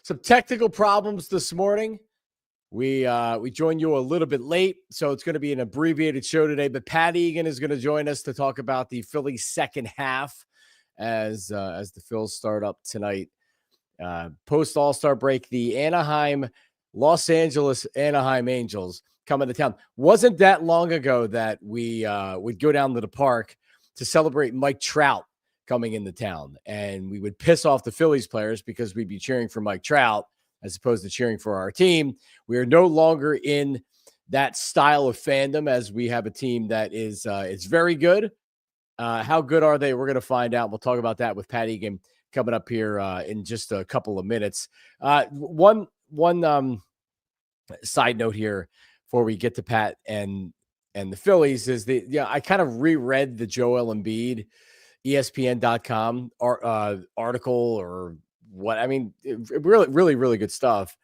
Some technical problems this morning. We joined you a little bit late, so it's going to be an abbreviated show today. But Pat Egan is going to join us to talk about the Phillies' second half as the Phils start up tonight. Post All Star break, the Los Angeles Anaheim Angels coming to town. Wasn't that long ago that we would go down to the park to celebrate Mike Trout coming into town, and we would piss off the Phillies players because we'd be cheering for Mike Trout as opposed to cheering for our team. We are no longer in that style of fandom, as we have a team that is it's very good. How good are they? We're going to find out. We'll talk about that with Pat Egan coming up here in just a couple of minutes. One side note here before we get to Pat and the Phillies is I kind of reread the Joel Embiid ESPN.com article or what. I mean, really, really good stuff.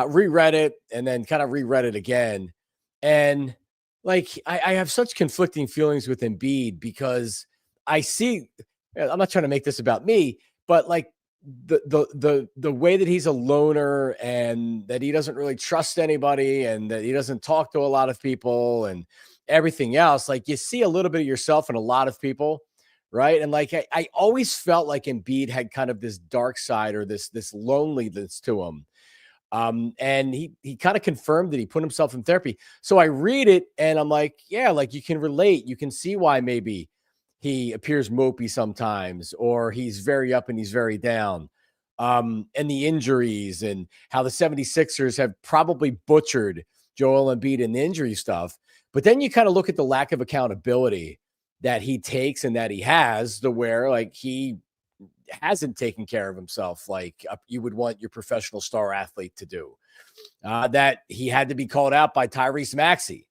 Reread it and then kind of reread it again. And like, I have such conflicting feelings with Embiid because I see, I'm not trying to make this about me, but like the way that he's a loner and that he doesn't really trust anybody and that he doesn't talk to a lot of people and everything else, like you see a little bit of yourself in a lot of people. Right. And like, I always felt like Embiid had kind of this dark side or this loneliness to him. And he kind of confirmed that he put himself in therapy. So I read it and I'm like, yeah, like you can relate. You can see why maybe he appears mopey sometimes, or he's very up and he's very down. And the injuries and how the 76ers have probably butchered Joel Embiid in the injury stuff. But then you kind of look at the lack of accountability that he takes and that he has, to where like he hasn't taken care of himself like you would want your professional star athlete to do. That he had to be called out by Tyrese Maxey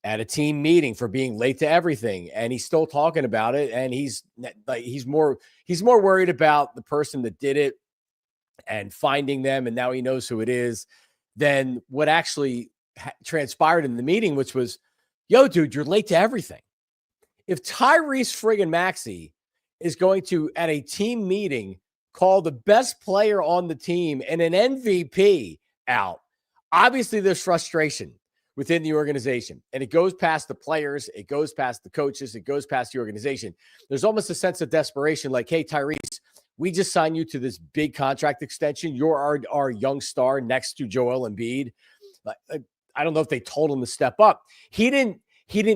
at a team meeting for being late to everything, and he's still talking about it. And he's more worried about the person that did it and finding them, and now he knows who it is, than what actually transpired in the meeting, which was, yo, dude, you're late to everything. If Tyrese friggin' Maxey is going to, at a team meeting, call the best player on the team and an MVP out, obviously there's frustration within the organization. And it goes past the players, it goes past the coaches, it goes past the organization. There's almost a sense of desperation, like, hey, Tyrese, we just signed you to this big contract extension. You're our young star next to Joel Embiid. I don't know if they told him to step up. He didn't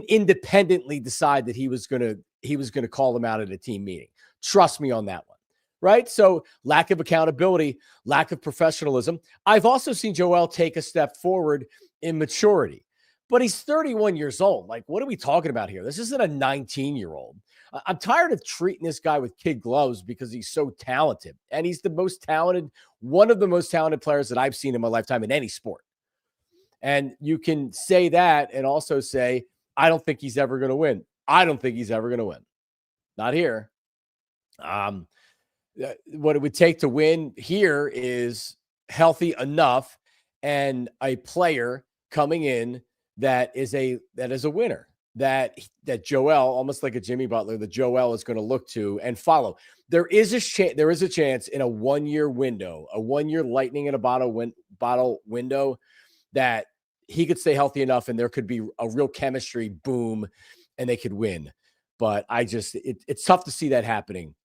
independently decide that he was going to call him out at a team meeting. Trust me on that one. Right? So lack of accountability, lack of professionalism. I've also seen Joel take a step forward in maturity, but he's 31 years old. Like, what are we talking about here? This isn't a 19-year-old. I'm tired of treating this guy with kid gloves because he's so talented, and he's one of the most talented players that I've seen in my lifetime in any sport. And you can say that and also say, I don't think he's ever going to win. I don't think he's ever going to win. Not here. What it would take to win here is healthy enough and a player coming in that is a winner, that Joel, almost like a Jimmy Butler, that Joel is going to look to and follow. There is a chance in a 1-year window, a 1-year lightning in a bottle window, that he could stay healthy enough and there could be a real chemistry boom and they could win. But it's tough to see that happening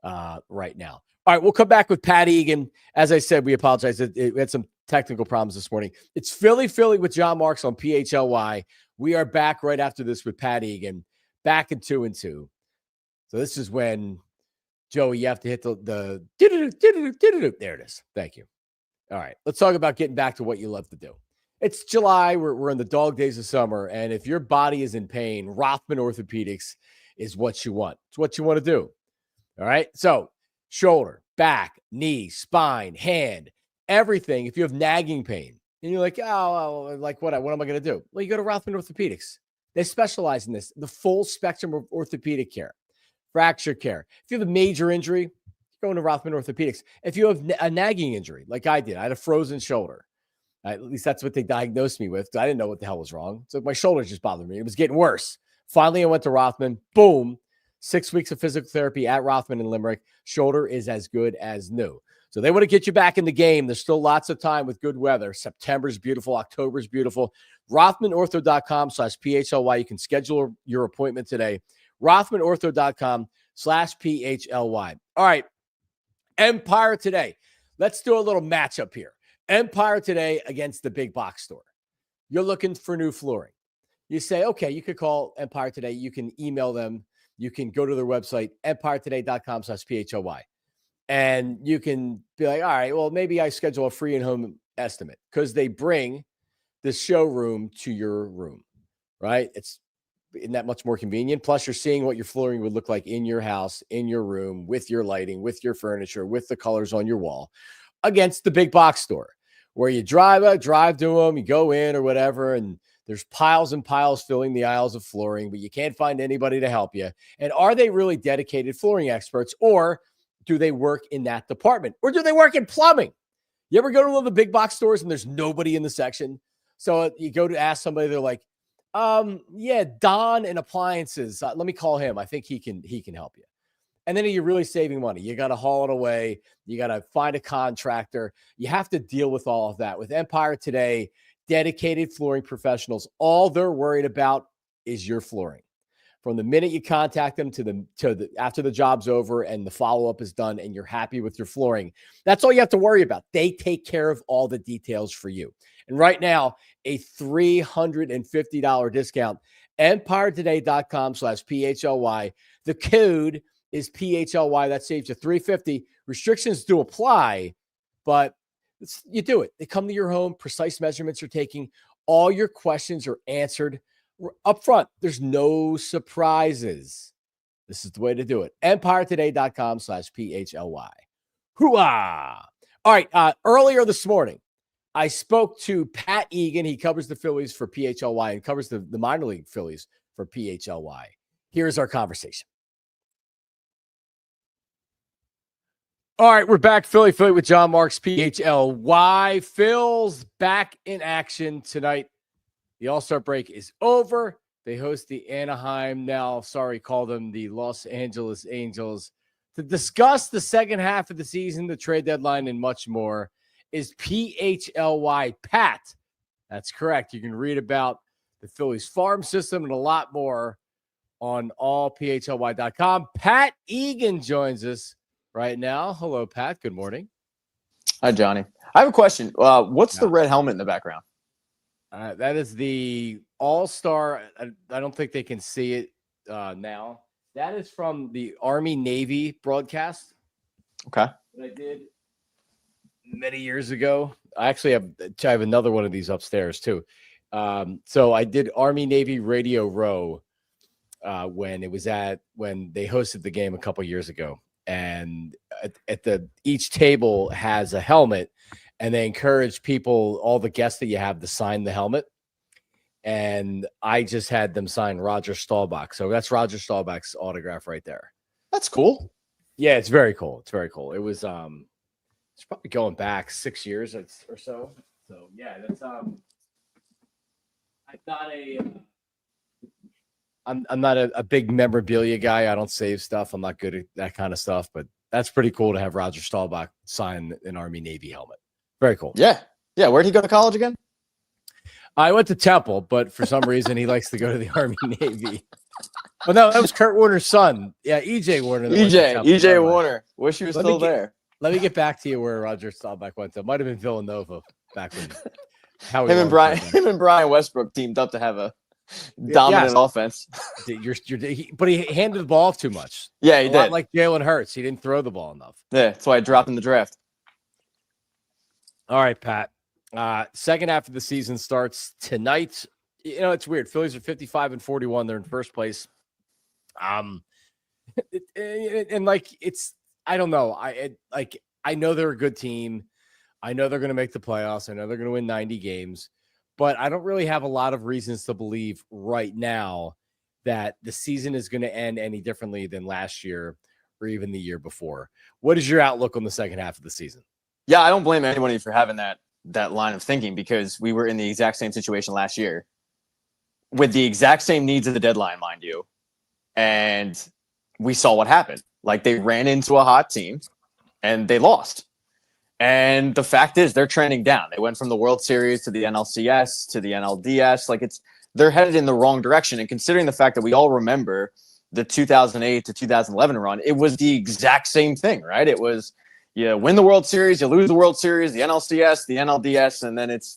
right now. All right, we'll come back with Pat Egan. As I said, we apologize. We had some technical problems this morning. It's Philly with Jon Marks on PHLY. We are back right after this with Pat Egan, back in 2 and 2. So this is when, Joey, you have to hit the there it is. Thank you. All right, let's talk about getting back to what you love to do. It's July. We're in the dog days of summer. And if your body is in pain, Rothman Orthopedics is what you want. It's what you want to do. All right. So shoulder, back, knee, spine, hand, everything. If you have nagging pain and you're like, oh, like what am I going to do? Well, you go to Rothman Orthopedics. They specialize in this, the full spectrum of orthopedic care, fracture care. If you have a major injury, go into Rothman Orthopedics. If you have a nagging injury, like I did, I had a frozen shoulder. At least that's what they diagnosed me with. I didn't know what the hell was wrong. So my shoulder just bothered me. It was getting worse. Finally, I went to Rothman. Boom. 6 weeks of physical therapy at Rothman in Limerick. Shoulder is as good as new. So they want to get you back in the game. There's still lots of time with good weather. September's beautiful. October's beautiful. RothmanOrtho.com/PHLY. You can schedule your appointment today. RothmanOrtho.com/PHLY. All right. Empire today. Let's do a little matchup here. Empire today against the big box store. You're looking for new flooring. You say, okay, you could call Empire today. You can email them. You can go to their website, empiretoday.com/PHLY. And you can be like, all right, well, maybe I schedule a free in-home estimate because they bring the showroom to your room, right? Isn't that much more convenient? Plus, you're seeing what your flooring would look like in your house, in your room, with your lighting, with your furniture, with the colors on your wall against the big box store where you drive to them, you go in or whatever, and there's piles and piles filling the aisles of flooring, but you can't find anybody to help you. And are they really dedicated flooring experts, or do they work in that department? Or do they work in plumbing? You ever go to one of the big box stores and there's nobody in the section? So you go to ask somebody, they're like, yeah, Don in appliances. Let me call him. I think he can help you. And then you're really saving money. You got to haul it away. You got to find a contractor. You have to deal with all of that. With Empire today, dedicated flooring professionals, all they're worried about is your flooring. From the minute you contact them to after the job's over and the follow-up is done and you're happy with your flooring, that's all you have to worry about. They take care of all the details for you. And right now, a $350 discount, empiretoday.com/PHLY. The code is PHLY. That saves you $350. Restrictions do apply, but you do it. They come to your home. Precise measurements are taken. All your questions are answered up front. There's no surprises. This is the way to do it. empiretoday.com/PHLY. Hooah! All right. Earlier this morning, I spoke to Pat Egan. He covers the Phillies for PHLY and covers the minor league Phillies for PHLY. Here's our conversation. All right, we're back. Philly with Jon Marks, PHLY. Phil's back in action tonight. The All Star break is over. They host the Anaheim, call them the Los Angeles Angels. To discuss the second half of the season, the trade deadline, and much more is PHLY Pat. That's correct. You can read about the Phillies farm system and a lot more on allphly.com. Pat Egan joins us right now. Hello, Pat. Good morning. Hi, Johnny. I have a question. What's the red helmet in the background? That is the All Star. I don't think they can see it now. That is from the Army-Navy broadcast. Okay. That I did many years ago. I actually have another one of these upstairs too. So I did Army-Navy Radio Row when they hosted the game a couple years ago. And each table has a helmet, and they encourage people, all the guests that you have, to sign the helmet. And I just had them sign Roger Staubach. So that's Roger Staubach's autograph right there. That's cool. Yeah, it's very cool. It's very cool. It was it's probably going back 6 years or so. So yeah, that's I'm not a big memorabilia guy. I don't save stuff. I'm not good at that kind of stuff, but that's pretty cool to have Roger Staubach sign an Army-Navy helmet. Very cool. Yeah. Yeah. Where'd he go to college again? I went to Temple, but for some reason he likes to go to the Army-Navy. Well, no, that was Kurt Warner's son. Yeah, EJ Warner. EJ Warner. Wish he was still there. Let me get back to you where Roger Staubach went to. It might have been Villanova back when. Him and Brian Westbrook teamed up to have a dominant offense. But he handed the ball off too much. Yeah, he did. Lot like Jalen Hurts. He didn't throw the ball enough. Yeah, that's why I dropped in the draft. All right, Pat. Second half of the season starts tonight. You know, it's weird. Phillies are 55-41. They're in first place. I don't know. I know they're a good team. I know they're going to make the playoffs. I know they're going to win 90 games, but I don't really have a lot of reasons to believe right now that the season is going to end any differently than last year or even the year before. What is your outlook on the second half of the season? Yeah, I don't blame anybody for having that line of thinking, because we were in the exact same situation last year with the exact same needs of the deadline, mind you. And we saw what happened. Like, they ran into a hot team and they lost. And the fact is they're trending down. They went from the World Series to the NLCS to the NLDS. Like they're headed in the wrong direction. And considering the fact that we all remember the 2008 to 2011 run, it was the exact same thing, right? It was, you win the World Series, you lose the World Series, the NLCS, the NLDS, and then it's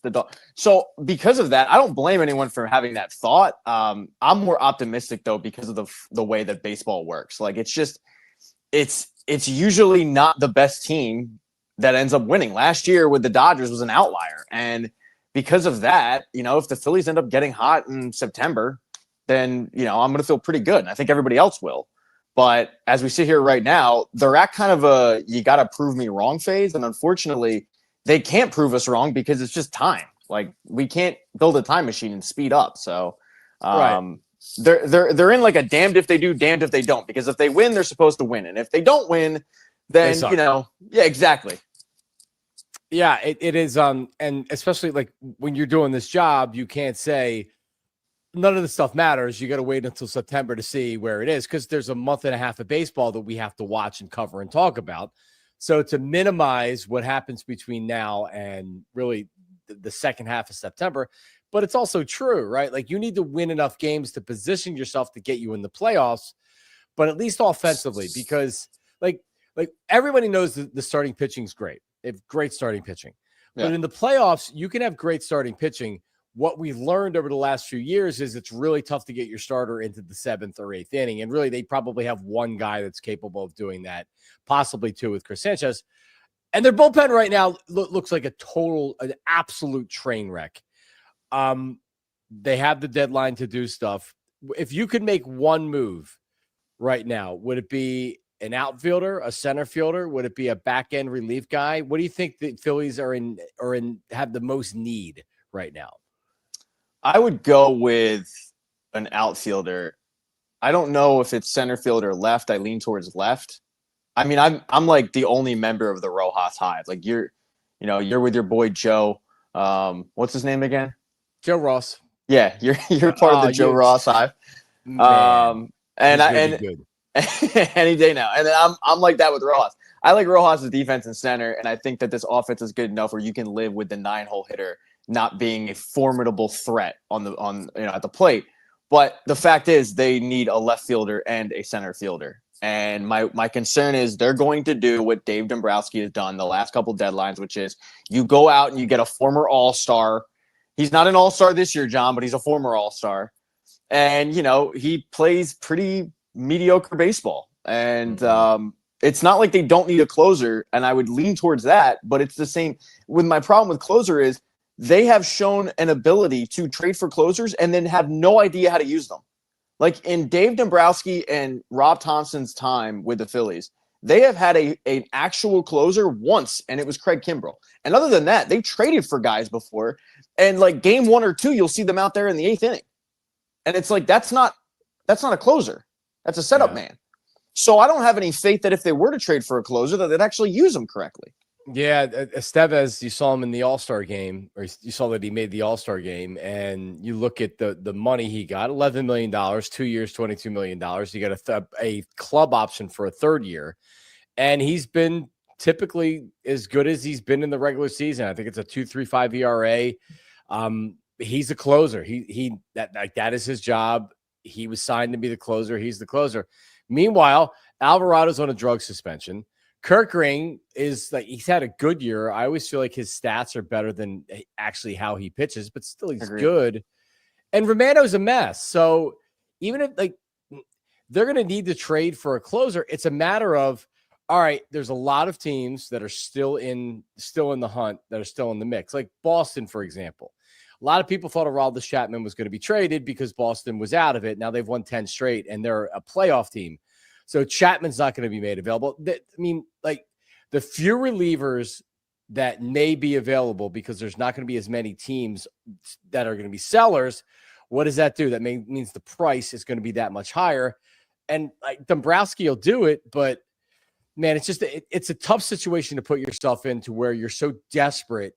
so because of that, I don't blame anyone for having that thought. I'm more optimistic though because of the way that baseball works. Like it's usually not the best team that ends up winning. Last year with the Dodgers was an outlier, and because of that, if the Phillies end up getting hot in September, then I'm going to feel pretty good, and I think everybody else will. But as we sit here right now, they're at kind of a you got to prove me wrong phase, and unfortunately, they can't prove us wrong because it's just time. Like we can't build a time machine and speed up. So, Right. they're in like a damned if they do, damned if they don't. Because if they win, they're supposed to win, and if they don't win, then yeah, exactly. Yeah, it is. And especially like when you're doing this job, you can't say none of the stuff matters. You got to wait until September to see where it is because there's a month and a half of baseball that we have to watch and cover and talk about. So to minimize what happens between now and really the second half of September, but it's also true, right? Like you need to win enough games to position yourself to get you in the playoffs, but at least offensively, because like everybody knows the starting pitching is great. They have great starting pitching. Yeah. But in the playoffs, you can have great starting pitching. What we've learned over the last few years is it's really tough to get your starter into the 7th or 8th inning. And really, they probably have one guy that's capable of doing that, possibly two with Chris Sanchez. And their bullpen right now looks like an absolute train wreck. They have the deadline to do stuff. If you could make one move right now, would it be an outfielder, a center fielder? Would it be a back end relief guy? What do you think the Phillies have the most need right now? I would go with an outfielder. I don't know if it's center field or left. I lean towards left. I mean, I'm like the only member of the Rojas Hive. Like you're with your boy Joe. What's his name again? Joe Ross. Yeah, you're part of the Joe Ross Hive. Man, and good. Any day now. And then I'm like that with Rojas. I like Rojas' defense and center, and I think that this offense is good enough where you can live with the 9-hole hitter not being a formidable threat at the plate. But the fact is they need a left fielder and a center fielder. And my concern is they're going to do what Dave Dombrowski has done the last couple deadlines, which is you go out and you get a former All-Star. He's not an All-Star this year, John, but he's a former All-Star. And, he plays pretty mediocre baseball. And it's not like they don't need a closer, and I would lean towards that, but it's the same. With my problem with closer is they have shown an ability to trade for closers and then have no idea how to use them. Like in Dave Dombrowski and Rob Thompson's time with the Phillies, they have had an actual closer once, and it was Craig Kimbrell. And other than that, they traded for guys before, and like game 1 or 2, you'll see them out there in the 8th inning. And it's like, that's not a closer. That's a setup man. So I don't have any faith that if they were to trade for a closer, that they'd actually use them correctly. Yeah, Estevez, you saw him in the All-Star game, or you saw that he made the All-Star game, and you look at the money he got, $11 million, 2 years, $22 million. You got a club option for a 3rd year, and he's been typically as good as he's been in the regular season. I think it's a 2.35 ERA. He's a closer. That is his job. He was signed to be the closer. He's the closer. Meanwhile, Alvarado's on a drug suspension. Kerkering is like, he's had a good year. I always feel like his stats are better than actually how he pitches, but still he's good. And Romano's a mess. So even if like they're going to need to trade for a closer, it's a matter of, all right, there's a lot of teams that are still in the hunt, that are still in the mix. Like Boston, for example. A lot of people thought Aroldis Chapman was going to be traded because Boston was out of it. Now they've won 10 straight, and they're a playoff team. So Chapman's not going to be made available. I mean, like the few relievers that may be available because there's not going to be as many teams that are going to be sellers. What does that do? That means the price is going to be that much higher. And like Dombrowski will do it, but man, it's a tough situation to put yourself into where you're so desperate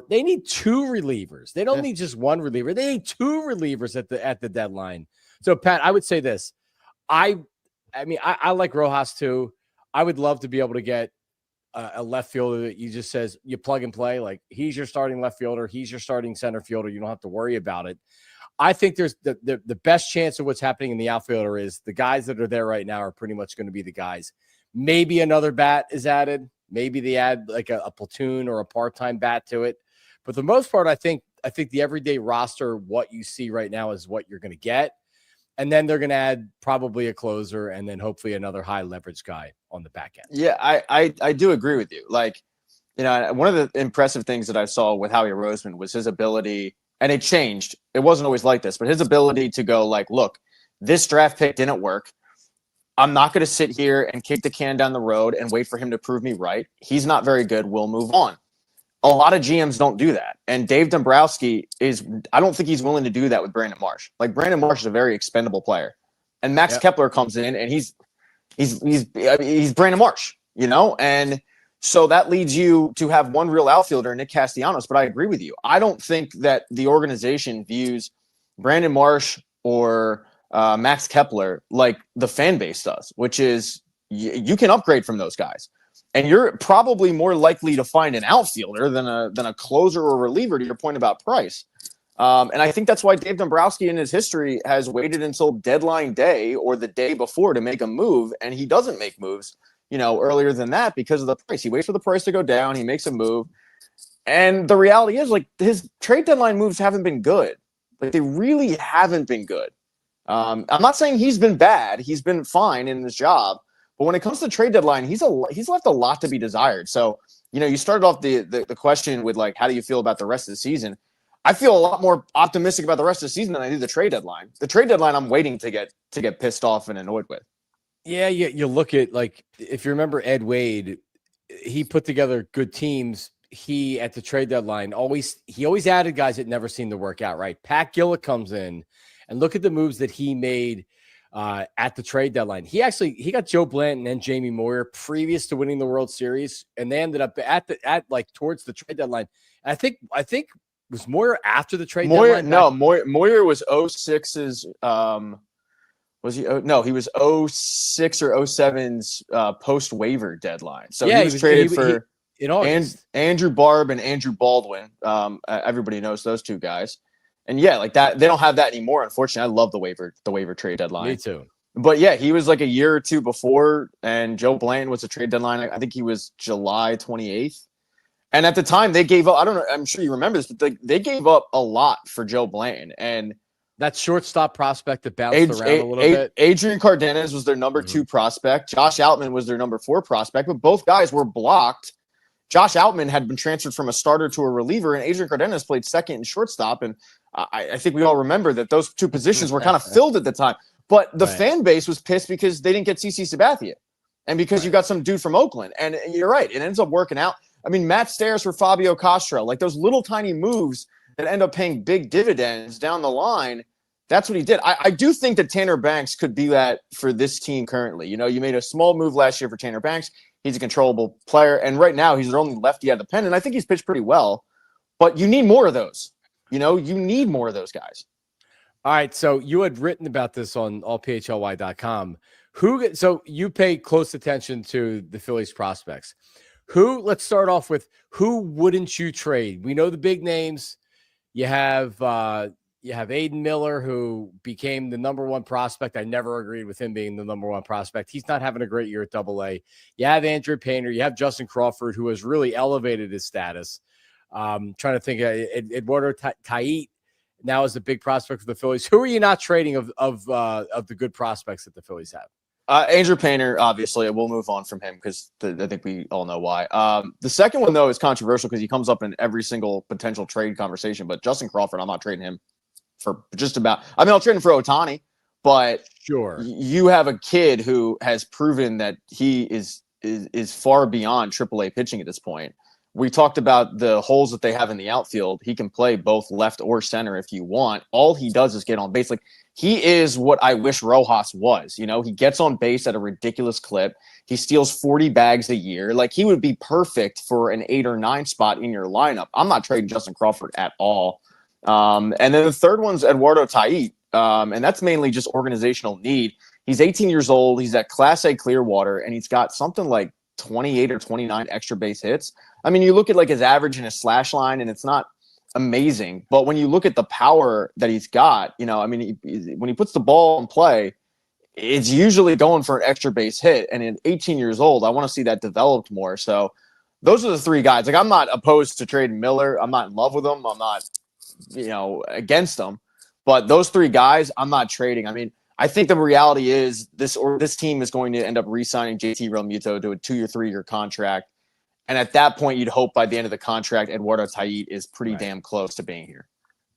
they need 2 relievers. They don't need just one reliever. They need 2 relievers at the deadline. So Pat, I would say this. I mean, I like Rojas too. I would love to be able to get a left fielder that you just says you plug and play, like he's your starting left fielder, he's your starting center fielder. You don't have to worry about it. I think there's the best chance of what's happening in the outfielder is the guys that are there right now are pretty much going to be the guys. Maybe another bat is added. Maybe they add like a platoon or a part-time bat to it. But for the most part, I think the everyday roster, what you see right now is what you're going to get. And then they're going to add probably a closer and then hopefully another high leverage guy on the back end. Yeah, I do agree with you. Like, you know, one of the impressive things that I saw with Howie Roseman was his ability, and it changed. It wasn't always like this, but his ability to go like, look, this draft pick didn't work. I'm not going to sit here and kick the can down the road and wait for him to prove me right. He's not very good. We'll move on. A lot of GMs don't do that. And Dave Dombrowski I don't think he's willing to do that with Brandon Marsh. Like, Brandon Marsh is a very expendable player. And Max Kepler comes in and he's Brandon Marsh, you know? And so that leads you to have one real outfielder, Nick Castellanos. But I agree with you. I don't think that the organization views Brandon Marsh or Max Kepler like the fan base does, which is you can upgrade from those guys. And you're probably more likely to find an outfielder than a closer or reliever, to your point about price. And I think that's why Dave Dombrowski in his history has waited until deadline day or the day before to make a move. And he doesn't make moves, you know, earlier than that because of the price. He waits for the price to go down. He makes a move. And the reality is, like, his trade deadline moves haven't been good. Like, they really haven't been good. I'm not saying he's been bad. He's been fine in his job. But when it comes to trade deadline, he's left a lot to be desired. So, you know, you started off the question with, like, how do you feel about the rest of the season? I feel a lot more optimistic about the rest of the season than I do the trade deadline. The trade deadline, I'm waiting to get pissed off and annoyed with. Yeah, you look at, like, if you remember Ed Wade, he put together good teams. He, at the trade deadline, always added guys that never seemed to work out, right? Pat Gillett comes in, and look at the moves that he made at the trade deadline. He got Joe Blanton and Jamie Moyer previous to winning the World Series, and they ended up towards the trade deadline. And I think was Moyer after the trade deadline? No, Moyer was 06's was he? No, he was 06 or 07's post waiver deadline. So he was traded for in August. Andrew Barb and Andrew Baldwin. Everybody knows those two guys. And yeah, like that, they don't have that anymore. Unfortunately, I love the waiver trade deadline. Me too. But yeah, he was like a year or two before, and Joe Blanton was a trade deadline. I think he was July 28th. And at the time, they gave up. I don't know. I'm sure you remember this, but they gave up a lot for Joe Blanton. And that shortstop prospect that bounced around a little bit. Adrian Cardenas was their number 2 prospect. Josh Outman was their number 4 prospect, but both guys were blocked. Josh Outman had been transferred from a starter to a reliever, and Adrian Cardenas played second and shortstop. And I think we all remember that those two positions were kind of filled at the time. But the fan base was pissed because they didn't get CC Sabathia, and because you got some dude from Oakland. And you're right, it ends up working out. I mean, Matt Stairs for Fabio Castro, like those little tiny moves that end up paying big dividends down the line. That's what he did. I do think that Tanner Banks could be that for this team currently. You know, you made a small move last year for Tanner Banks. He's a controllable player. And right now, he's their only lefty out of the pen. And I think he's pitched pretty well. But you need more of those. You know, you need more of those guys. All right. So you had written about this on allphly.com. So you pay close attention to the Phillies prospects. Let's start off with, who wouldn't you trade? We know the big names. You have Aiden Miller, who became the number 1 prospect. I never agreed with him being the number 1 prospect. He's not having a great year at AA. You have Andrew Painter. You have Justin Crawford, who has really elevated his status. Trying to think, Eduardo Tait now is a big prospect for the Phillies. Who are you not trading of the good prospects that the Phillies have? Andrew Painter, obviously. We'll move on from him because I think we all know why. The second one, though, is controversial because he comes up in every single potential trade conversation. But Justin Crawford, I'm not trading him for just about. I mean, I'll trade him for Ohtani, but sure, you have a kid who has proven that he is far beyond AAA pitching at this point. We talked about the holes that they have in the outfield. He can play both left or center if you want. All he does is get on base. Like, he is what I wish Rojas was. You know, he gets on base at a ridiculous clip. He steals 40 bags a year. Like, he would be perfect for an 8 or 9 spot in your lineup. I'm not trading Justin Crawford at all. And then the third one's Eduardo Tait. And that's mainly just organizational need. He's 18 years old. He's at Class A Clearwater, and he's got something like 28 or 29 extra base hits. I mean, you look at like his average and his slash line, and it's not amazing. But when you look at the power that he's got, you know, I mean, when he puts the ball in play, it's usually going for an extra base hit. And at 18 years old, I want to see that developed more. So those are the three guys. Like, I'm not opposed to trading Miller. I'm not in love with him. I'm not, you know, against them. But those three guys, I'm not trading. I mean, I think the reality is this team is going to end up re-signing JT Realmuto to a 2 or 3 year contract. And at that point, you'd hope by the end of the contract, Eduardo Tait is pretty damn close to being here.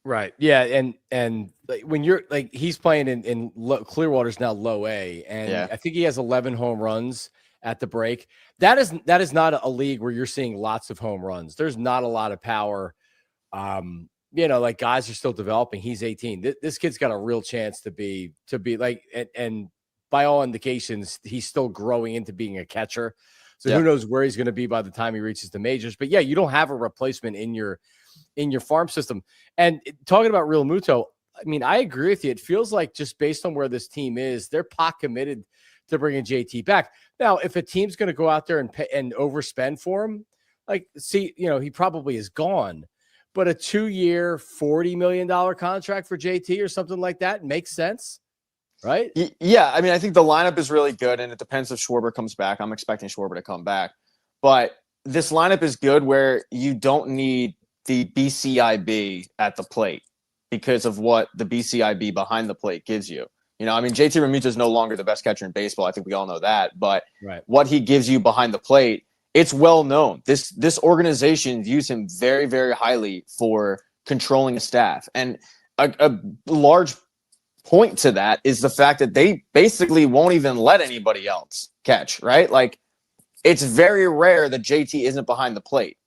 Right. Yeah. And like, when you're like, he's playing in Clearwater's now low A, and I think he has 11 home runs at the break. That is not a league where you're seeing lots of home runs. There's not a lot of power. You know, like, guys are still developing. He's 18. This kid's got a real chance to be like, and by all indications, he's still growing into being a catcher. So who knows where he's going to be by the time he reaches the majors. But yeah, you don't have a replacement in your farm system. And talking about Real Muto, I mean, I agree with you. It feels like, just based on where this team is, they're pot committed to bringing JT back. Now, if a team's going to go out there and pay and overspend for him, like, see, you know, he probably is gone. But a 2-year, $40 million contract for JT or something like that makes sense, right? Yeah, I mean, I think the lineup is really good, and it depends if Schwarber comes back. I'm expecting Schwarber to come back. But this lineup is good where you don't need the BCIB at the plate because of what the BCIB behind the plate gives you. You know, I mean, JT Realmuto is no longer the best catcher in baseball. I think we all know that. But what he gives you behind the plate, it's well known. This organization views him very, very highly for controlling a staff. And a large point to that is the fact that they basically won't even let anybody else catch, right? Like, it's very rare that JT isn't behind the plate.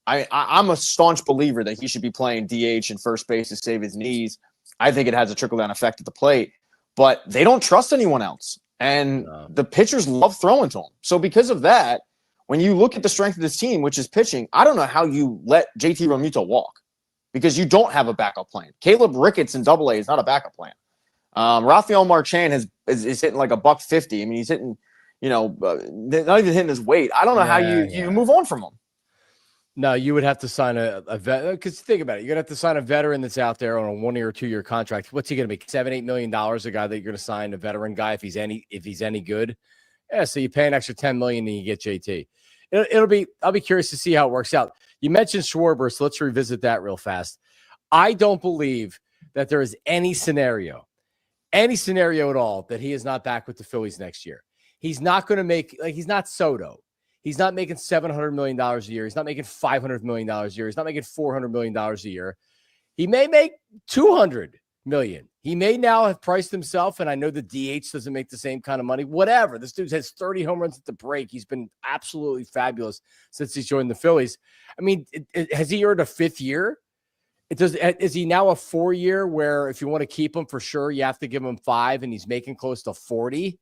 I'm a staunch believer that he should be playing DH and first base to save his knees. I think it has a trickle-down effect at the plate. But they don't trust anyone else. And the pitchers love throwing to him. So because of that, when you look at the strength of this team, which is pitching, I don't know how you let JT Realmuto walk, because you don't have a backup plan. Caleb Ricketts in Double A is not a backup plan. Rafael Marchand is hitting like $150. I mean, he's hitting, you know, not even hitting his weight. I don't know how you move on from him. No, you would have to sign a vet, because think about it. You're going to have to sign a veteran that's out there on a 1 year or 2 year contract. What's he going to make? $7-8 million, a guy that you're going to sign, a veteran guy, if he's any good. Yeah, so you pay an extra $10 million and you get JT. I'll be curious to see how it works out. You mentioned Schwarber, so let's revisit that real fast. I don't believe that there is any scenario at all that he is not back with the Phillies next year. He's not going to make, like, he's not Soto. He's not making $700 million a year. He's not making $500 million a year. He's not making $400 million a year. He may make $200 million. He may now have priced himself, and I know the DH doesn't make the same kind of money. Whatever. This dude has 30 home runs at the break. He's been absolutely fabulous since he's joined the Phillies. I mean, has he earned a 5th year? Is he now a 4-year where if you want to keep him for sure, you have to give him 5, and he's making close to 40?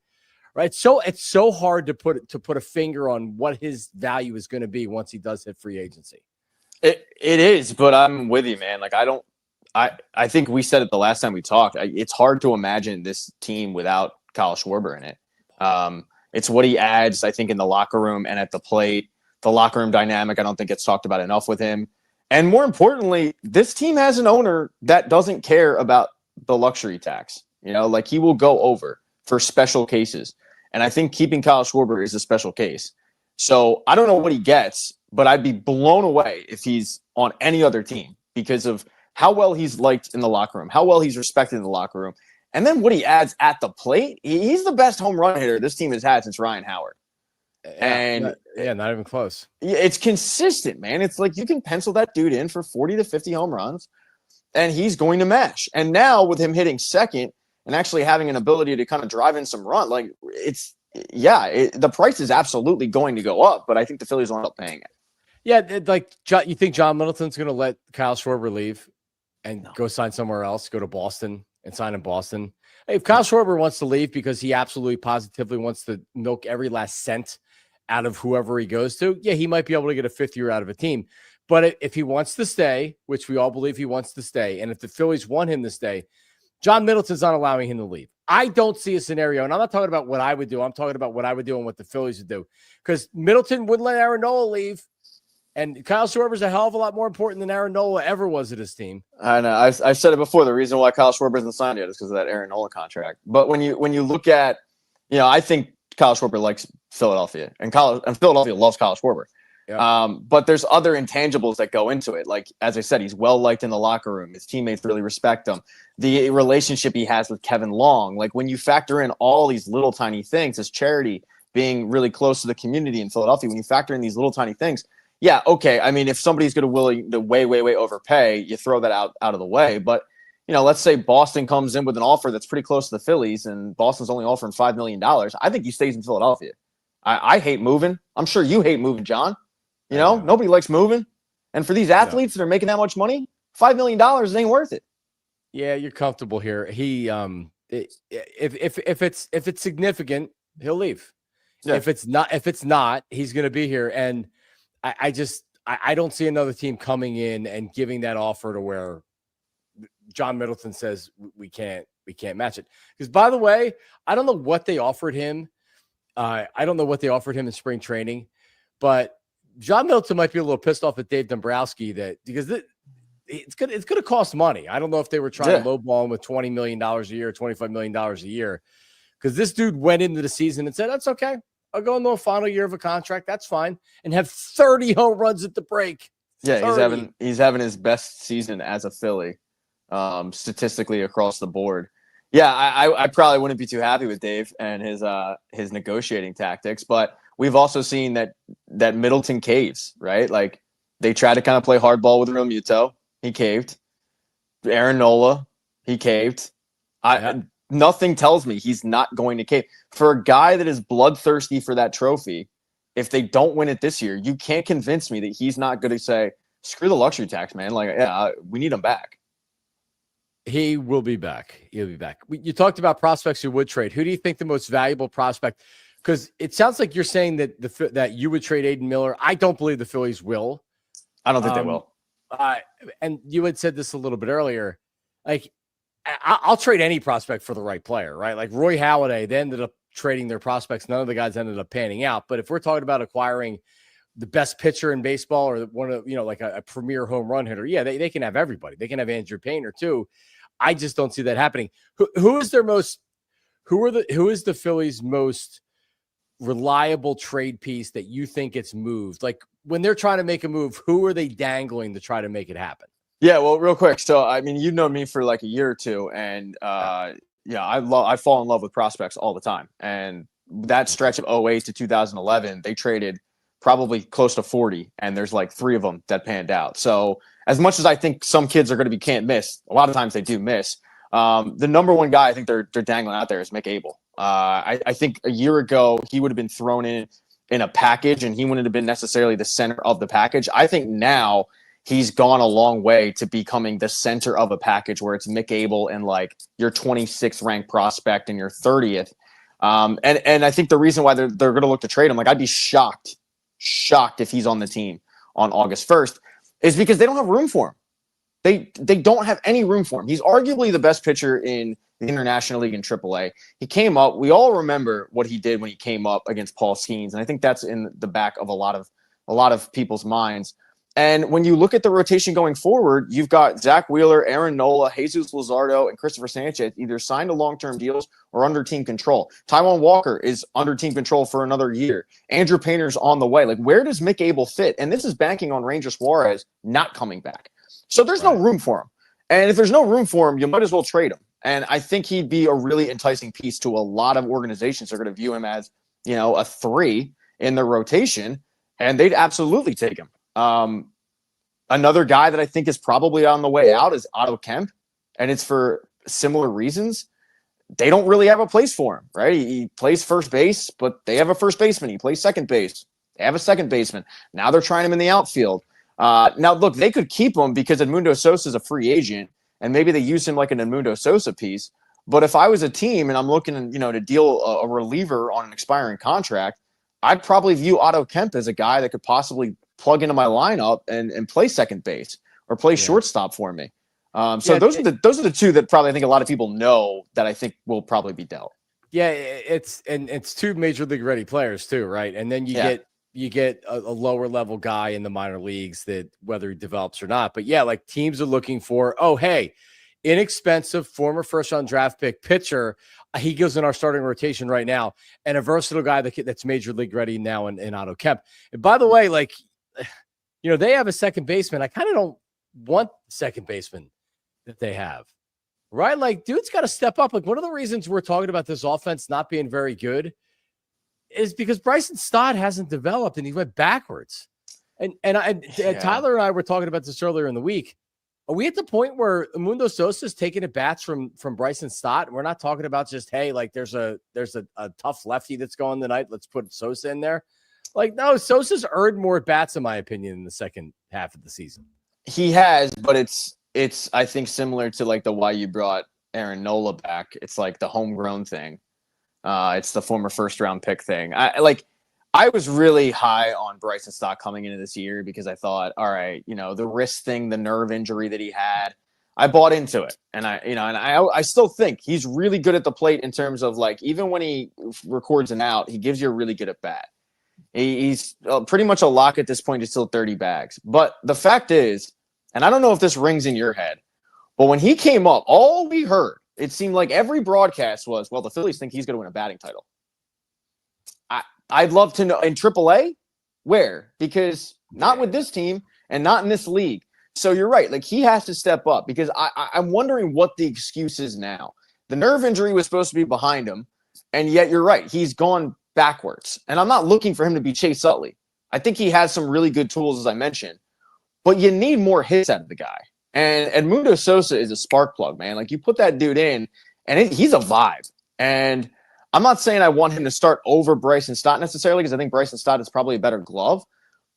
Right. So it's so hard to put a finger on what his value is going to be once he does hit free agency. It is, but I'm with you, man. Like, I think we said it the last time we talked. It's hard to imagine this team without Kyle Schwarber in it. It's what he adds, I think, in the locker room and at the plate. The locker room dynamic, I don't think gets talked about enough with him. And more importantly, this team has an owner that doesn't care about the luxury tax. You know, like, he will go over for special cases. And I think keeping Kyle Schwarber is a special case. So I don't know what he gets, but I'd be blown away if he's on any other team because of how well he's liked in the locker room, how well he's respected in the locker room. And then what he adds at the plate, he's the best home run hitter this team has had since Ryan Howard. And not even close. It's consistent, man. It's like you can pencil that dude in for 40 to 50 home runs, and he's going to mash. And now with him hitting second and actually having an ability to kind of drive in some run, like, the price is absolutely going to go up, but I think the Phillies will end up paying it. Yeah, you think John Middleton's going to let Kyle Schwarber leave and go sign somewhere else, go to Boston and sign in Boston? Hey, if Kyle Schwarber wants to leave because he absolutely positively wants to milk every last cent out of whoever he goes to, yeah, he might be able to get a 5th year out of a team. But if he wants to stay, which we all believe he wants to stay, and if the Phillies want him to stay, John Middleton's not allowing him to leave. I don't see a scenario, and I'm not talking about what I would do. I'm talking about what I would do and what the Phillies would do. Because Middleton wouldn't let Aaron Nola leave, and Kyle Schwarber's a hell of a lot more important than Aaron Nola ever was at his team. I know. I've said it before. The reason why Kyle Schwarber isn't signed yet is because of that Aaron Nola contract. But when you look at, I think Kyle Schwarber likes Philadelphia, and Philadelphia loves Kyle Schwarber. Yeah. But there's other intangibles that go into it. Like, as I said, he's well liked in the locker room. His teammates really respect him. The relationship he has with Kevin Long. Like, when you factor in all these little tiny things, his charity being really close to the community in Philadelphia, when you factor in these little tiny things, yeah, okay. I mean, if somebody's going to willing to way overpay, you throw that out of the way. But, let's say Boston comes in with an offer that's pretty close to the Phillies, and Boston's only offering $5 million. I think he stays in Philadelphia. I hate moving. I'm sure you hate moving, John. Nobody likes moving. And for these athletes that are making that much money, $5 million ain't worth it. Yeah, you're comfortable here. He if it's significant, he'll leave. Yeah. If it's not, he's going to be here. And I don't see another team coming in and giving that offer to where John Middleton says we can't match it. Because, by the way, I don't know what they offered him. I don't know what they offered him in spring training, but John Middleton might be a little pissed off at Dave Dombrowski because it's going to cost money. I don't know if they were trying to lowball him with $20 million a year, $25 million a year, because this dude went into the season and said, that's okay. I'll go into a final year of a contract. That's fine. And have 30 home runs at the break. Yeah, 30. he's having his best season as a Philly, statistically across the board. Yeah, I probably wouldn't be too happy with Dave and his negotiating tactics, but we've also seen that Middleton caves, right? Like, they try to kind of play hardball with Real Muto. He caved. Aaron Nola, he caved. Nothing tells me he's not going to cave. For a guy that is bloodthirsty for that trophy, if they don't win it this year, you can't convince me that he's not going to say, screw the luxury tax, man. Like, we need him back. He will be back. He'll be back. You talked about prospects who would trade. Who do you think the most valuable prospect? Because it sounds like you're saying that that you would trade Aiden Miller. I don't believe the Phillies will. I don't think they will. And you had said this a little bit earlier. Like, I'll trade any prospect for the right player, right? Like Roy Halladay, they ended up trading their prospects. None of the guys ended up panning out. But if we're talking about acquiring the best pitcher in baseball or one of, like a premier home run hitter, yeah, they can have everybody. They can have Andrew Painter too. I just don't see that happening. Who is the Phillies' most reliable trade piece that you think it's moved? Like, when they're trying to make a move, who are they dangling to try to make it happen? Yeah, well, real quick. So, I mean, you've known me for like a year or two, and I fall in love with prospects all the time. And that stretch of 08 to 2011, they traded probably close to 40, and there's like 3 of them that panned out. So, as much as I think some kids are going to be can't miss, a lot of times they do miss. The number one guy I think they're dangling out there is Mick Abel. I think a year ago he would have been thrown in a package, and he wouldn't have been necessarily the center of the package. I think now he's gone a long way to becoming the center of a package where it's Mick Abel and like your 26th ranked prospect and your 30th. And I think the reason why they're going to look to trade him, like, I'd be shocked if he's on the team on August 1st, is because they don't have room for him. They don't have any room for him. He's arguably the best pitcher in the International League in AAA. He came up. We all remember what he did when he came up against Paul Skeens, and I think that's in the back of a lot of people's minds. And when you look at the rotation going forward, you've got Zach Wheeler, Aaron Nola, Jesus Luzardo, and Christopher Sanchez either signed to long-term deals or under team control. Taijuan Walker is under team control for another year. Andrew Painter's on the way. Like, where does Mick Abel fit? And this is banking on Ranger Suarez not coming back. So there's no room for him. And if there's no room for him, you might as well trade him. And I think he'd be a really enticing piece to a lot of organizations that are going to view him as, a 3 in their rotation, and they'd absolutely take him. Another guy that I think is probably on the way out is Otto Kemp, and it's for similar reasons. They don't really have a place for him, right? He plays first base, but they have a first baseman. He plays second base. They have a second baseman. Now they're trying him in the outfield. Now, look, they could keep him because Edmundo Sosa is a free agent, and maybe they use him like an Edmundo Sosa piece. But if I was a team and I'm looking, to deal a reliever on an expiring contract, I'd probably view Otto Kemp as a guy that could possibly plug into my lineup and play second base or play shortstop for me. So those are the two that probably I think a lot of people know that I think will probably be dealt. Yeah, it's two major league ready players too, right? And then you get a lower level guy in the minor leagues that whether he develops or not. But yeah, like teams are looking for, oh, hey, inexpensive former first round draft pick pitcher. He goes in our starting rotation right now, and a versatile guy that's major league ready now in Otto Kemp. And by the way, like, they have a second baseman. I kind of don't want second baseman that they have. Right? Like, dude's got to step up. Like, one of the reasons we're talking about this offense not being very good is because Bryson Stott hasn't developed and he went backwards. And Tyler and I were talking about this earlier in the week. Are we at the point where Mundo Sosa is taking at bats from Bryson Stott? We're not talking about just, hey, like there's a tough lefty that's going tonight. Let's put Sosa in there. Like, no, Sosa's earned more at bats, in my opinion, in the second half of the season. He has, but it's I think similar to like the why you brought Aaron Nola back. It's like the homegrown thing. It's the former first round pick thing. I was really high on Bryson Stott coming into this year because I thought, all right, the wrist thing, the nerve injury that he had, I bought into it. And I still think he's really good at the plate in terms of like, even when he records an out, he gives you a really good at bat. He's pretty much a lock at this point. He's still 30 bags. But the fact is, and I don't know if this rings in your head, but when he came up, all we heard, it seemed like every broadcast was, well, the Phillies think he's going to win a batting title. I'd love to know in AAA where, because not with this team and not in this league. So you're right. Like he has to step up because I'm wondering what the excuse is now. The nerve injury was supposed to be behind him. And yet you're right. He's gone backwards. And I'm not looking for him to be Chase Utley. I think he has some really good tools, as I mentioned. But you need more hits out of the guy. And Edmundo Sosa is a spark plug, man. Like you put that dude in, and he's a vibe. And I'm not saying I want him to start over Bryson Stott necessarily, because I think Bryson Stott is probably a better glove.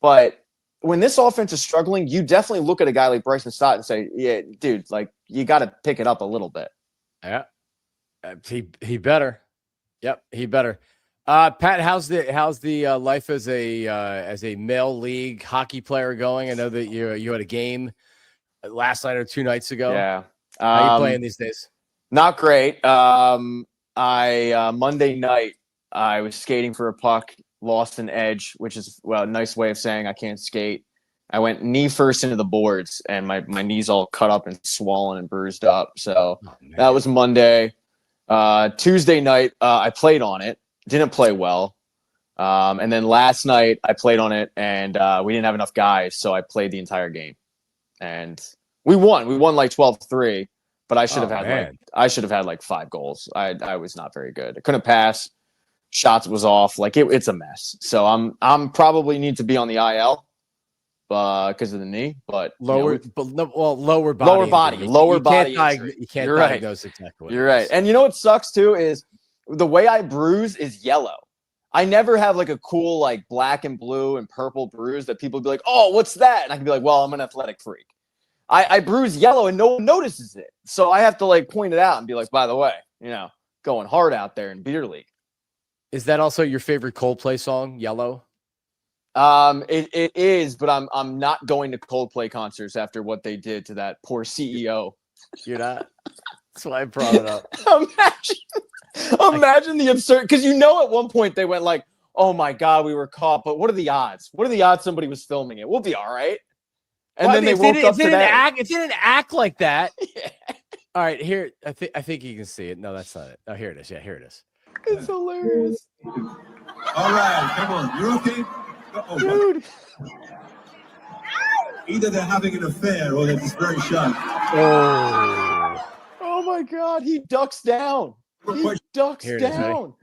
But when this offense is struggling, you definitely look at a guy like Bryson Stott and say, yeah, dude, like you got to pick it up a little bit. Yeah, he better. Yep, he better. Pat, how's the life as a male league hockey player going? I know that you had a game last night or 2 nights ago. Yeah, how are you playing these days? Not great. Monday night I was skating for a puck, lost an edge, which is a nice way of saying I can't skate. I went knee first into the boards, and my knee's all cut up and swollen and bruised up. So that was Monday. Tuesday night I played on it. Didn't play well. And then last night I played on it, and we didn't have enough guys, so I played the entire game. And we won. We won like 12-3, but I should have had like 5 goals. I was not very good. I couldn't pass. Shots was off. Like it's a mess. So I'm probably need to be on the IL because of the knee, but lower body. You can't diagnose exactly. You're right. And you know what sucks too is the way I bruise is yellow. I never have like a cool like black and blue and purple bruise that people be like, oh, what's that? And I can be like, well, I'm an athletic freak. I bruise yellow and no one notices it. So I have to like point it out and be like, by the way, going hard out there in beer league. Is that also your favorite Coldplay song, Yellow? It is, but I'm not going to Coldplay concerts after what they did to that poor CEO. You're not? That's why I brought it up. Imagine the absurd, because at one point they went like, oh my God, we were caught, but what are the odds? What are the odds somebody was filming it? We'll be all right. And then they woke up today. It didn't act like that. Yeah. All right, here, I think you can see it. No, that's not it. Oh, here it is. Yeah, here it is. It's hilarious. All right, come on. You're okay? Dude. Either they're having an affair or they're just very shy. Oh my God, he ducks down. He ducks down.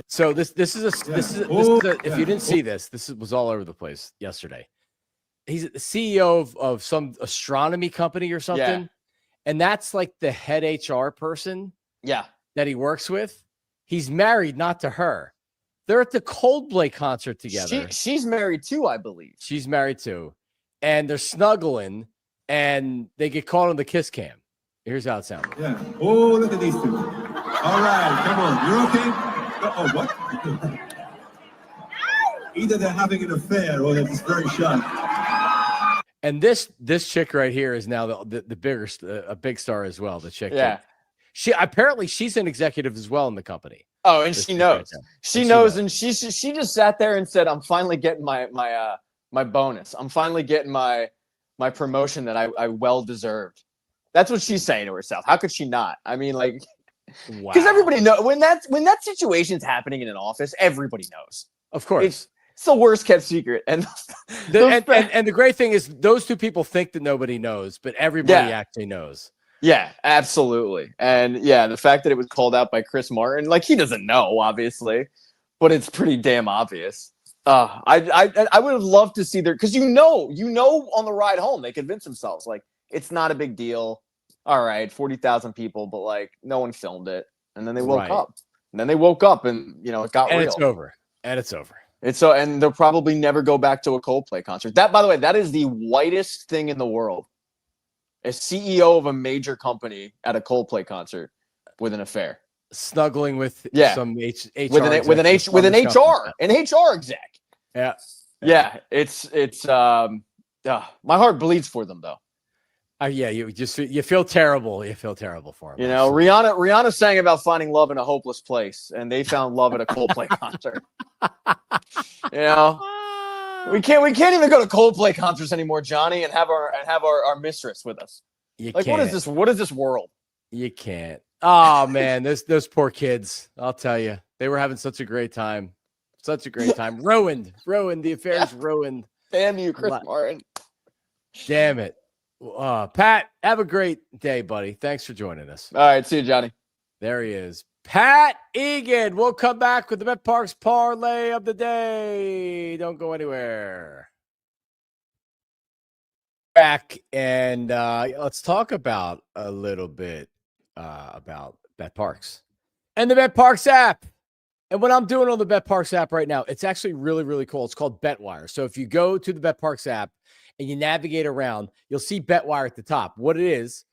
So this is if you didn't see this was all over the place yesterday. He's the CEO of some astronomy company or something. Yeah. And that's like the head HR person. Yeah. That he works with. He's married, not to her. They're at the Coldplay concert together. She's married too, I believe. She's married too. And they're snuggling and they get caught on the kiss cam. Here's how it sounds. Yeah. Oh, look at these two. All right, come on. You're okay? What? Either they're having an affair or they're just very shy. And this chick right here is now the bigger a big star as well. The chick, Yeah. She's an executive as well in the company. Oh, and she knows. She knows, and she just sat there and said, "I'm finally getting my bonus. I'm finally getting my promotion that I well deserved." That's what she's saying to herself. How could she not? I mean, like, because everybody knows when that situation's happening in an office, everybody knows. Of course. It's the worst kept secret. And the great thing is those two people think that nobody knows, but everybody actually knows. Yeah, absolutely. And yeah, the fact that it was called out by Chris Martin, like, he doesn't know, obviously, but it's pretty damn obvious. I would have loved to see their, because you know on the ride home they convinced themselves like it's not a big deal. All right, 40,000 people, but like no one filmed it. And then they woke up. And then they woke up and it got real. It's over. And it's over. And they'll probably never go back to a Coldplay concert. That, by the way, that is the whitest thing in the world. A CEO of a major company at a Coldplay concert with an affair, snuggling with some HR with an HR exec. Yeah. It's my heart bleeds for them though. You feel terrible. You feel terrible for them. Rihanna sang about finding love in a hopeless place, and they found love at a Coldplay concert. We can't even go to Coldplay concerts anymore, Johnny, and have our mistress with us. What is this? What is this world? You can't. Oh man, those poor kids. I'll tell you, they were having such a great time. Ruined. The affair's ruined. Damn you, Chris Martin. Damn it. Pat, have a great day, buddy. Thanks for joining us. All right, see you, Johnny. There he is. Pat Egan. We'll come back with the PARX Parlay of the day. Don't go anywhere. Back and let's talk about a little bit about PARX and the PARX app. And what I'm doing on the PARX app right now, it's actually really, really cool. It's called BetWire. So if you go to the PARX app and you navigate around, you'll see BetWire at the top. What it is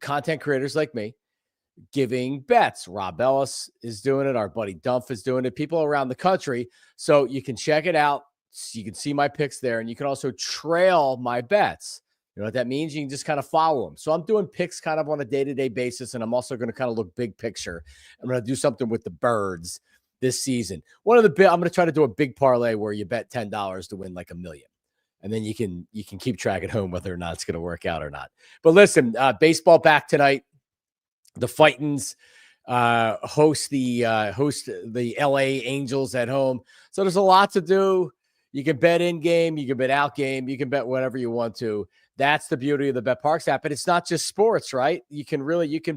content creators like me giving bets. Rob Ellis is doing it. Our buddy Dumph is doing it. People around the country. So you can check it out. So you can see my picks there, and you can also trail my bets. You know what that means? You can just kind of follow them. So I'm doing picks kind of on a day-to-day basis, and I'm also going to kind of look big picture. I'm going to do something with the birds this season. I'm going to try to do a big parlay where you bet $10 to win like $1 million. And then you can keep track at home whether or not it's going to work out or not. But listen, baseball back tonight. The Fightins host the LA Angels at home. So there's a lot to do. You can bet in game, you can bet out game, you can bet whatever you want to. That's the beauty of the PARX app. But it's not just sports, right? You can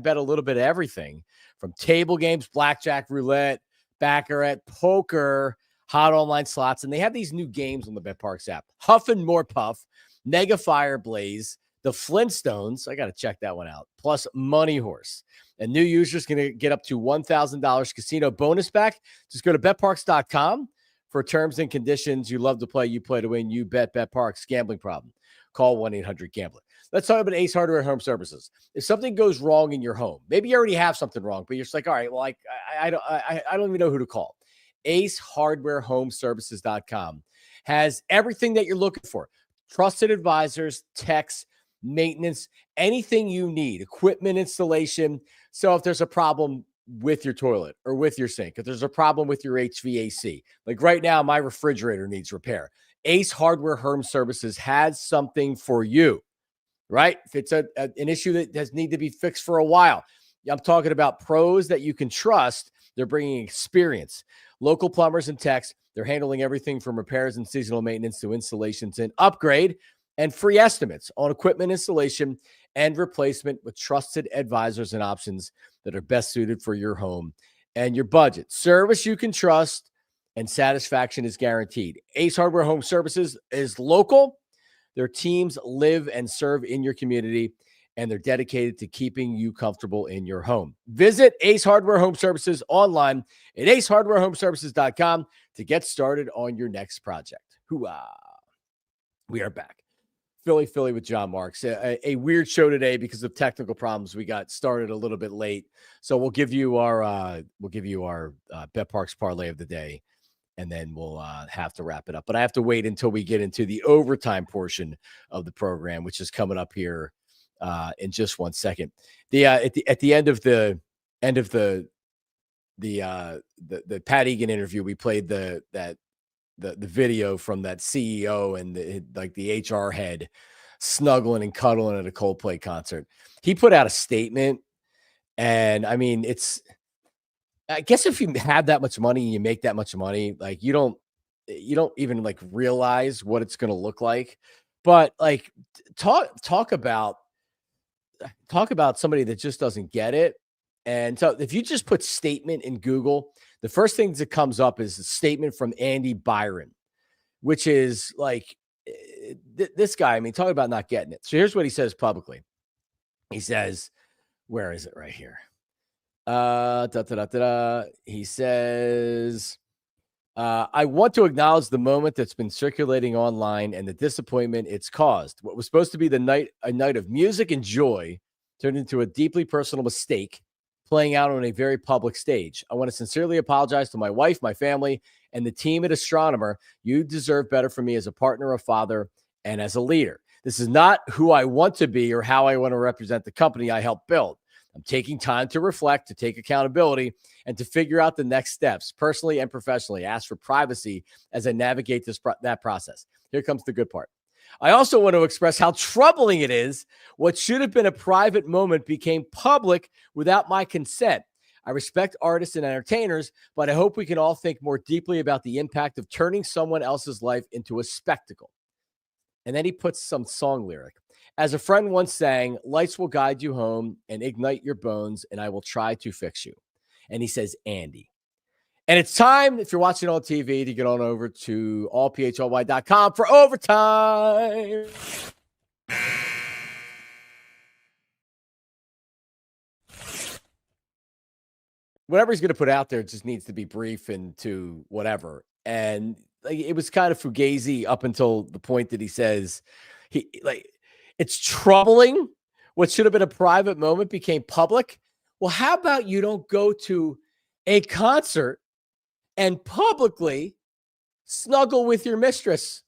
bet a little bit of everything, from table games, blackjack, roulette, baccarat, poker, hot online slots. And they have these new games on the PARX app: Huff and More Puff, Mega Fire Blaze, the Flintstones. I got to check that one out. Plus Money Horse. And new users going to get up to $1,000 casino bonus back. Just go to betparx.com for terms and conditions. You love to play, you play to win. You bet PARX. Gambling problem? Call 1-800-GAMBLER. Let's talk about Ace Hardware Home Services. If something goes wrong in your home, maybe you already have something wrong, but you're just like, all right, well, I don't even know who to call. AceHardwareHomeServices.com has everything that you're looking for. Trusted advisors, techs, maintenance, anything you need, equipment installation. So if there's a problem with your toilet or with your sink, if there's a problem with your HVAC, like right now, my refrigerator needs repair, Ace Hardware Home Services has something for you, right? If it's an issue that does need to be fixed for a while, I'm talking about pros that you can trust. They're bringing experience, local plumbers and techs. They're handling everything from repairs and seasonal maintenance to installations and upgrade, and free estimates on equipment installation and replacement with trusted advisors and options that are best suited for your home and your budget. Service you can trust, and satisfaction is guaranteed. Ace Hardware Home Services is local. Their teams live and serve in your community, and they're dedicated to keeping you comfortable in your home. Visit Ace Hardware Home Services online at acehardwarehomeservices.com to get started on your next project. Hooah! We are back. Philly with Jon Marks. A weird show today because of technical problems. We got started a little bit late, so we'll give you our PARX parlay of the day and then we'll have to wrap it up. But I have to wait until we get into the overtime portion of the program, which is coming up here in just 1 second. At the end of the Pat Egan interview, we played the video from that CEO and the HR head snuggling and cuddling at a Coldplay concert. He put out a statement, and I mean, I guess if you have that much money and you make that much money, like you don't even like realize what it's going to look like. But like talk about somebody that just doesn't get it. And so if you just put statement in Google, the first thing that comes up is a statement from Andy Byron, which is like this guy. I mean, talk about not getting it. So here's what he says publicly. He says, where is it? Right here. He says, I want to acknowledge the moment that's been circulating online and the disappointment it's caused. What was supposed to be a night of music and joy turned into a deeply personal mistake playing out on a very public stage. I want to sincerely apologize to my wife, my family, and the team at Astronomer. You deserve better from me as a partner, a father, and as a leader. This is not who I want to be or how I want to represent the company I helped build. I'm taking time to reflect, to take accountability, and to figure out the next steps, personally and professionally. Ask for privacy as I navigate that process. Here comes the good part. I also want to express how troubling it is what should have been a private moment became public without my consent. I respect artists and entertainers, but I hope we can all think more deeply about the impact of turning someone else's life into a spectacle. And then he puts some song lyric. As a friend once sang, lights will guide you home and ignite your bones, and I will try to fix you. And he says, Andy. And it's time, if you're watching on TV, to get on over to allphly.com for overtime. Whatever he's going to put out there just needs to be brief and to whatever. And like, it was kind of fugazi up until the point that he says it's troubling. What should have been a private moment became public. Well, how about you don't go to a concert and publicly snuggle with your mistress?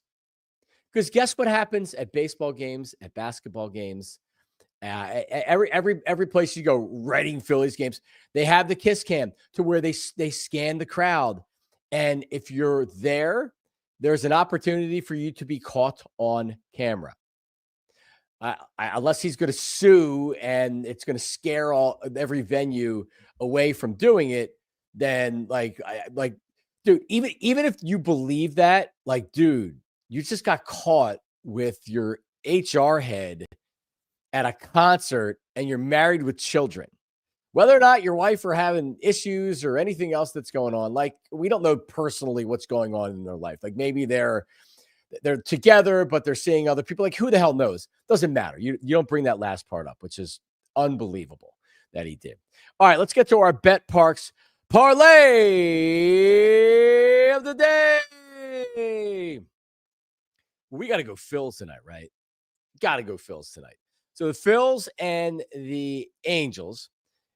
Because guess what happens at baseball games, at basketball games, every place you go, Reading Phillies games, they have the kiss cam to where they scan the crowd. And if you're there, there's an opportunity for you to be caught on camera. Unless he's going to sue and it's going to scare every venue away from doing it, then dude, even if you believe that, like, dude, you just got caught with your HR head at a concert and you're married with children. Whether or not your wife are having issues or anything else that's going on, like, we don't know personally what's going on in their life. Like, maybe they're together, but they're seeing other people. Like, who the hell knows? Doesn't matter. You don't bring that last part up, which is unbelievable that he did. All right, let's get to our PARX Parlay of the day. We got to go Phils tonight, right? Got to go Phils tonight. So the Phils and the Angels,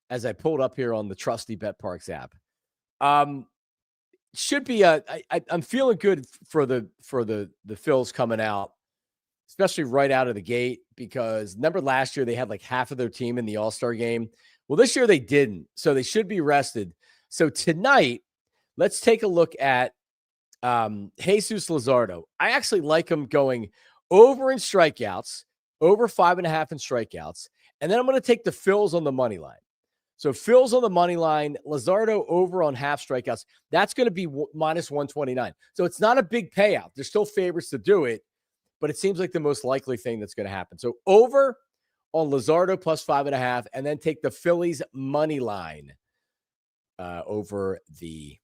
as I pulled up here on the trusty PARX app, should be I'm feeling good for the Phils coming out, especially right out of the gate, because remember last year they had like half of their team in the All Star game. Well, this year they didn't, so they should be rested. So tonight, let's take a look at Jesus Luzardo. I actually like him going over in strikeouts, over 5.5 in strikeouts, and then I'm going to take the Phils on the money line. So Phil's on the money line, Luzardo over on half strikeouts. That's going to be minus 129. So it's not a big payout. There's still favorites to do it, but it seems like the most likely thing that's going to happen. So over on Luzardo plus 5.5, and then take the Phillies money line over the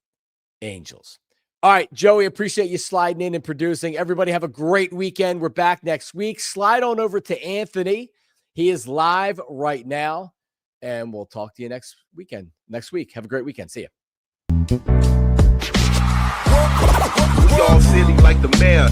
Angels. All right, Joey, appreciate you sliding in and producing. Everybody have a great weekend. We're back next week. Slide on over to Anthony. He is live right now. And we'll talk to you next week. Have a great weekend. See ya. We all city like the mayor.